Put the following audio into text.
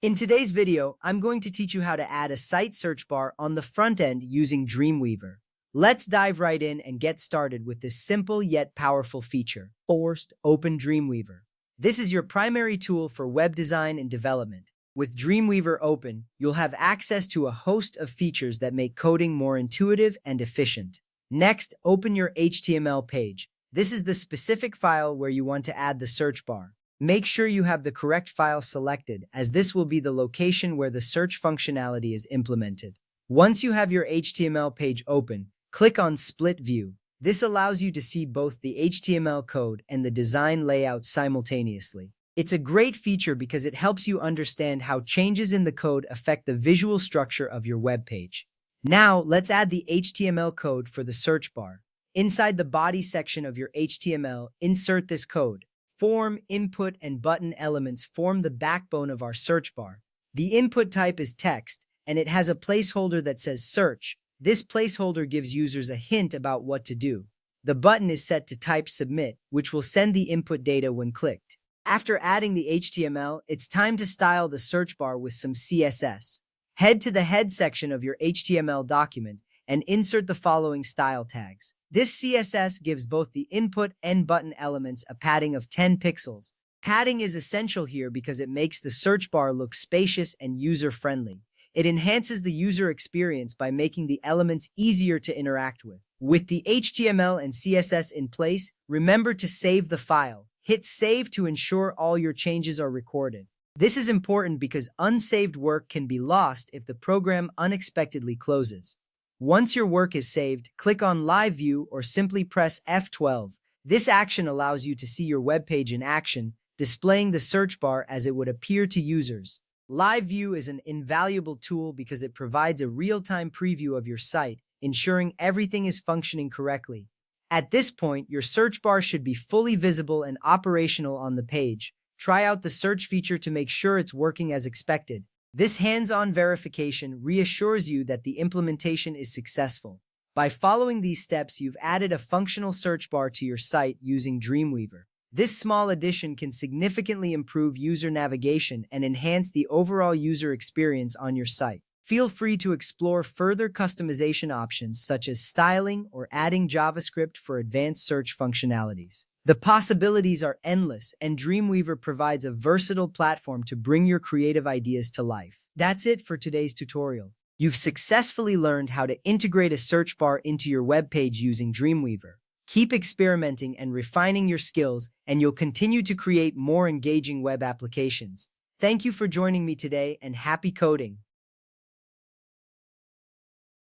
In today's video, I'm going to teach you how to add a site search bar on the front end using Dreamweaver. Let's dive right in and get started with this simple yet powerful feature. First, open Dreamweaver. This is your primary tool for web design and development. With Dreamweaver open, you'll have access to a host of features that make coding more intuitive and efficient. Next, open your HTML page. This is the specific file where you want to add the search bar. Make sure you have the correct file selected, as this will be the location where the search functionality is implemented. Once you have your HTML page open, click on Split View. This allows you to see both the HTML code and the design layout simultaneously. It's a great feature because it helps you understand how changes in the code affect the visual structure of your web page. Now, let's add the HTML code for the search bar. Inside the body section of your HTML, insert this code. Form, input, and button elements form the backbone of our search bar. The input type is text, and it has a placeholder that says search. This placeholder gives users a hint about what to do. The button is set to type submit, which will send the input data when clicked. After adding the HTML, it's time to style the search bar with some CSS. Head to the head section of your HTML document and insert the following style tags. This CSS gives both the input and button elements a padding of 10 pixels. Padding is essential here because it makes the search bar look spacious and user-friendly. It enhances the user experience by making the elements easier to interact with. With the HTML and CSS in place, remember to save the file. Hit save to ensure all your changes are recorded. This is important because unsaved work can be lost if the program unexpectedly closes. Once your work is saved, click on Live View or simply press F12. This action allows you to see your web page in action, displaying the search bar as it would appear to users. Live View is an invaluable tool because it provides a real-time preview of your site, ensuring everything is functioning correctly. At this point, your search bar should be fully visible and operational on the page. Try out the search feature to make sure it's working as expected. This hands-on verification reassures you that the implementation is successful. By following these steps, you've added a functional search bar to your site using Dreamweaver. This small addition can significantly improve user navigation and enhance the overall user experience on your site. Feel free to explore further customization options such as styling or adding JavaScript for advanced search functionalities. The possibilities are endless, and Dreamweaver provides a versatile platform to bring your creative ideas to life. That's it for today's tutorial. You've successfully learned how to integrate a search bar into your web page using Dreamweaver. Keep experimenting and refining your skills, and you'll continue to create more engaging web applications. Thank you for joining me today, and happy coding!